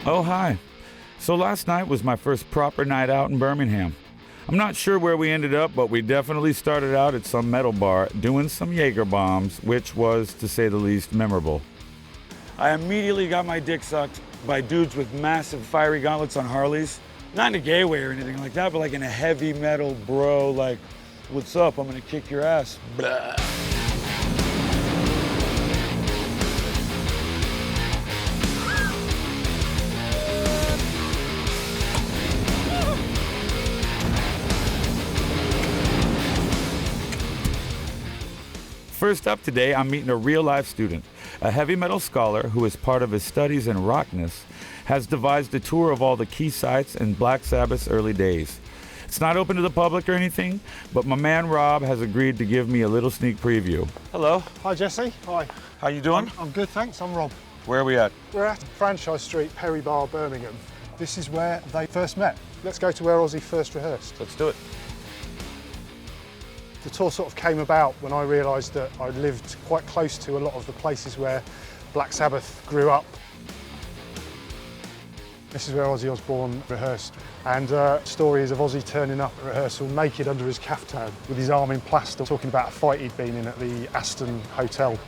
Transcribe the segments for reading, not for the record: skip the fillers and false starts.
Oh, hi. So last night was my first proper night out in Birmingham. I'm not sure where we ended up, but we definitely started out at some metal bar doing some Jaeger bombs, which was, to say the least, memorable. I immediately got my dick sucked by dudes with massive fiery gauntlets on Harleys. Not in a gay way or anything like that, but like in a heavy metal bro, like, what's up, I'm gonna kick your ass. Blah. First up today, I'm meeting a real-life student, a heavy metal scholar who, as part of his studies in rockness, has devised a tour of all the key sites in Black Sabbath's early days. It's not open to the public or anything, but my man Rob has agreed to give me a little sneak preview. Hello. Hi, Jesse. Hi. How you doing? I'm good, thanks. I'm Rob. Where are we at? We're at Franchise Street, Perry Bar, Birmingham. This is where they first met. Let's go to where Ozzy first rehearsed. Let's do it. The tour sort of came about when I realised that I lived quite close to a lot of the places where Black Sabbath grew up. This is where Ozzy Osbourne rehearsed. And stories of Ozzy turning up at rehearsal naked under his caftan with his arm in plaster, talking about a fight he'd been in at the Aston hotel.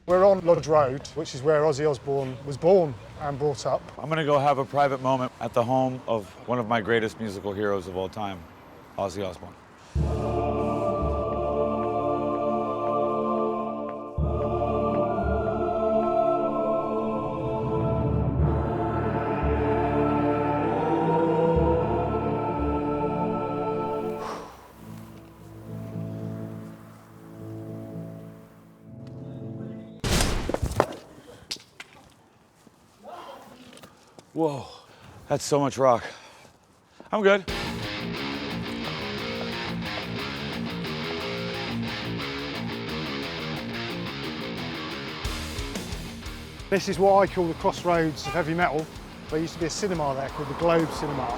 We're on Lodge Road, which is where Ozzy Osbourne was born and brought up. I'm gonna go have a private moment at the home of one of my greatest musical heroes of all time, Ozzy Osbourne. Whoa, that's so much rock. I'm good. This is what I call the crossroads of heavy metal. There used to be a cinema there called the Globe Cinema.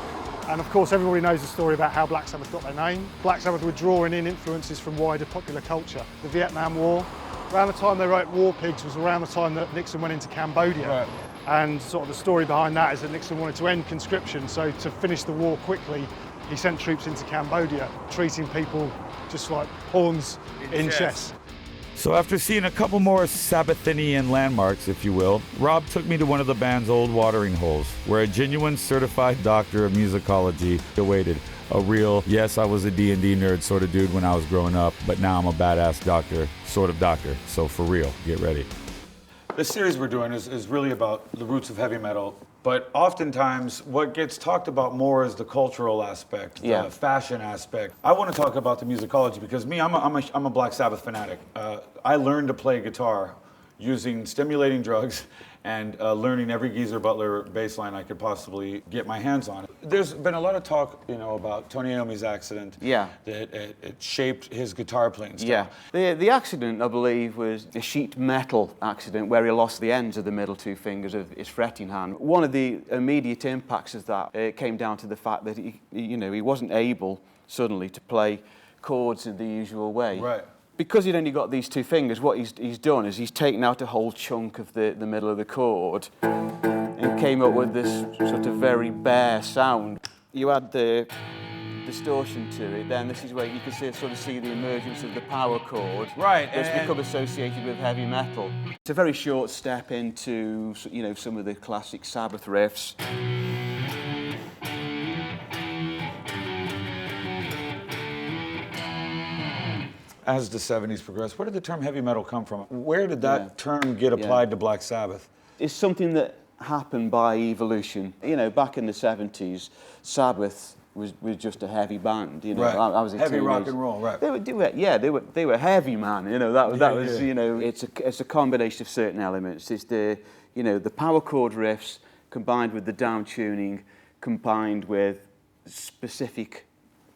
And of course, everybody knows the story about how Black Sabbath got their name. Black Sabbath were drawing in influences from wider popular culture. The Vietnam War, around the time they wrote War Pigs was around the time that Nixon went into Cambodia. Right. And sort of the story behind that is that Nixon wanted to end conscription, so to finish the war quickly, he sent troops into Cambodia, treating people just like pawns in chess. So after seeing a couple more Sabbathinian landmarks, if you will, Rob took me to one of the band's old watering holes, where a genuine certified doctor of musicology awaited. A real, yes, I was a D&D nerd sort of dude when I was growing up, but now I'm a badass doctor, sort of doctor. So for real, get ready. This series we're doing is really about the roots of heavy metal, but oftentimes what gets talked about more is the cultural aspect, the fashion aspect. I want to talk about the musicology because I'm a Black Sabbath fanatic. I learned to play guitar using stimulating drugs and learning every Geezer Butler bass line I could possibly get my hands on. There's been a lot of talk, about Tony Iommi's accident. Yeah. That it shaped his guitar playing style. Yeah. The accident, I believe, was a sheet metal accident where he lost the ends of the middle two fingers of his fretting hand. One of the immediate impacts of that came down to the fact that he wasn't able suddenly to play chords in the usual way. Right. Because he'd only got these two fingers, what he's done is he's taken out a whole chunk of the middle of the chord and came up with this sort of very bare sound. You add the distortion to it, then this is where you can see the emergence of the power chord. Right. That's become associated with heavy metal. It's a very short step into, some of the classic Sabbath riffs. As the 70s progressed, where did the term heavy metal come from? Where did that term get applied to Black Sabbath? It's something that happened by evolution. Back in the 70s, Sabbath was just a heavy band. Right. I was a heavy teenager. rock and roll, right? They were heavy, man. It's a combination of certain elements. It's the power chord riffs combined with the down tuning, combined with specific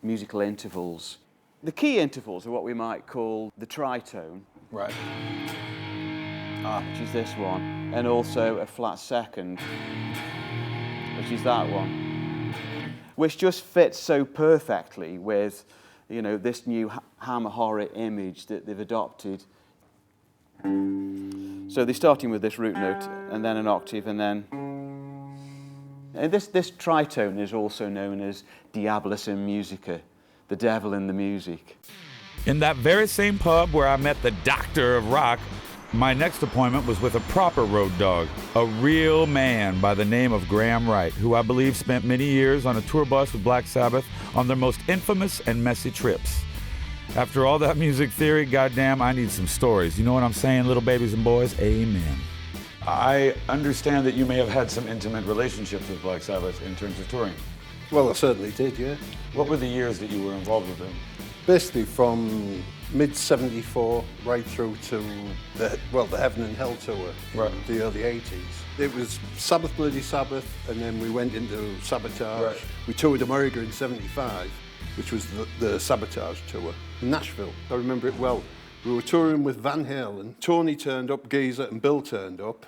musical intervals. The key intervals are what we might call the tritone. Right. Which is this one. And also a flat second, which is that one. Which just fits so perfectly with, this new hammer horror image that they've adopted. So they're starting with this root note, and then an octave, and then And this tritone is also known as Diabolus in Musica, the devil in the music. In that very same pub where I met the doctor of rock, my next appointment was with a proper road dog, a real man by the name of Wright, who I believe spent many years on a tour bus with Black Sabbath on their most infamous and messy trips. After all that music theory, goddamn, I need some stories. You know what I'm saying, little babies and boys? Amen. I understand that you may have had some intimate relationships with Black Sabbath in terms of touring. Well, I certainly did, yeah. What were the years that you were involved with them? Basically from mid-74 right through to the Heaven and Hell tour in the early 80s. It was Sabbath, Bloody Sabbath, and then we went into Sabotage. Right. We toured America in 75, which was the Sabotage tour. In Nashville, I remember it well. We were touring with Van Halen. Tony turned up, Geezer, and Bill turned up,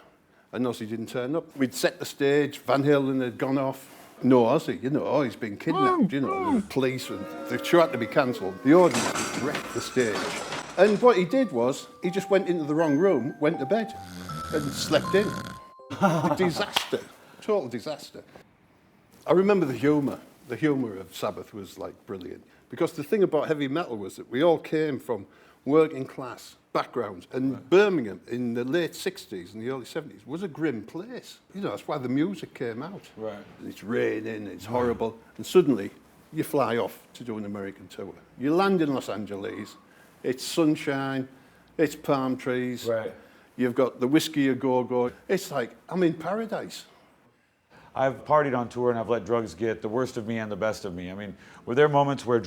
and Ozzy didn't turn up. We'd set the stage, Van Halen had gone off. No Ozzy, he's been kidnapped, the police, and the show had to be cancelled. The audience just wrecked the stage. And what he did was, he just went into the wrong room, went to bed, and slept in. A disaster, total disaster. I remember the humour. The humour of Sabbath was, brilliant. Because the thing about heavy metal was that we all came from working class backgrounds, and Birmingham in the late 60s and the early 70s was a grim place. That's why the music came out. Right. And it's raining, it's horrible, and suddenly you fly off to do an American tour. You land in Los Angeles, it's sunshine, it's palm trees, right. You've got the whiskey a go-go. It's like, I'm in paradise. I've partied on tour and I've let drugs get the worst of me and the best of me. I mean, were there moments where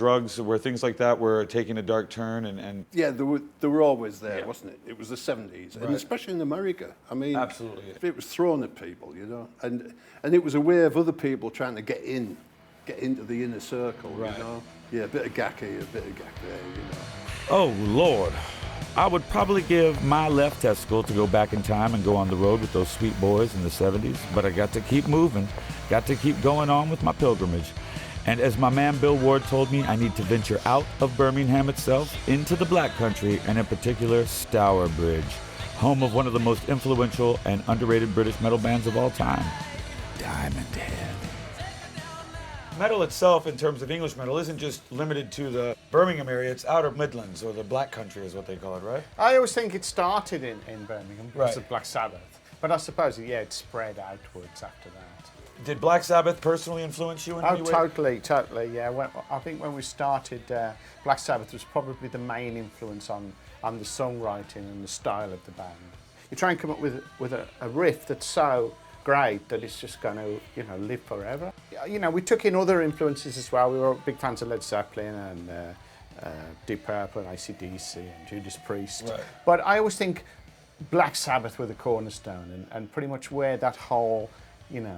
things like that were taking a dark turn and... Yeah, they were always there, wasn't it? It was the 70s, right. And especially in America. I mean, absolutely. It was thrown at people, and it was a way of other people trying to get into the inner circle, right. Yeah, a bit of gack here, a bit of gack there, Oh, Lord. I would probably give my left testicle to go back in time and go on the road with those sweet boys in the 70s, but I got to keep moving, got to keep going on with my pilgrimage. And as my man Bill Ward told me, I need to venture out of Birmingham itself into the Black Country, and in particular, Stourbridge, home of one of the most influential and underrated British metal bands of all time, Diamond Head. Metal itself, in terms of English metal, isn't just limited to the Birmingham area, it's Outer Midlands, or the Black Country is what they call it, right? I always think it started in Birmingham because of Black Sabbath. But I suppose, it spread outwards after that. Did Black Sabbath personally influence you in any way? Totally, yeah. I think when we started, Black Sabbath was probably the main influence on the songwriting and the style of the band. You try and come up with a riff that's so great that it's just going to, live forever. We took in other influences as well. We were big fans of Led Zeppelin and Deep Purple and AC/DC and Judas Priest. Right. But I always think Black Sabbath were the cornerstone and pretty much where that whole,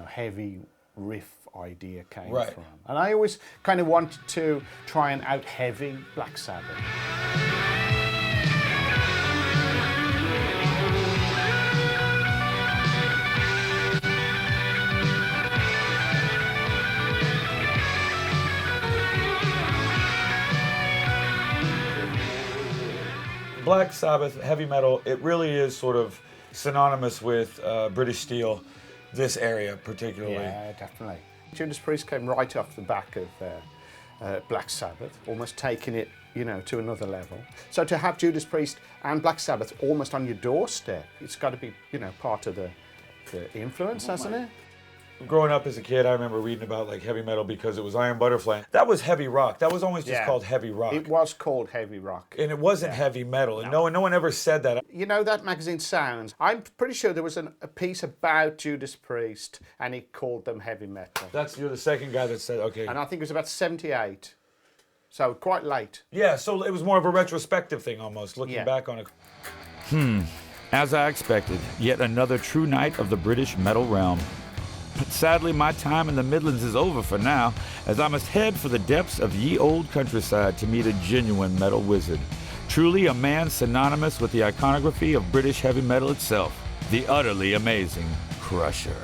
heavy riff idea came from. And I always kind of wanted to try and out-heavy Black Sabbath. Black Sabbath, heavy metal, it really is sort of synonymous with British steel, this area particularly. Yeah, definitely. Judas Priest came right off the back of Black Sabbath, almost taking it, to another level. So to have Judas Priest and Black Sabbath almost on your doorstep, it's got to be, part of the influence, hasn't it? Growing up as a kid, I remember reading about heavy metal because it was Iron Butterfly. That was heavy rock. That was always just called heavy rock. It was called heavy rock. And it wasn't heavy metal. And no one ever said that. That magazine Sounds, I'm pretty sure there was a piece about Judas Priest and he called them heavy metal. You're the second guy that said, okay. And I think it was about 78. So quite late. Yeah, so it was more of a retrospective thing almost, looking back on it. As I expected, yet another true night of the British metal realm. But sadly, my time in the Midlands is over for now, as I must head for the depths of ye old countryside to meet a genuine metal wizard. Truly a man synonymous with the iconography of British heavy metal itself, the utterly amazing Crusher.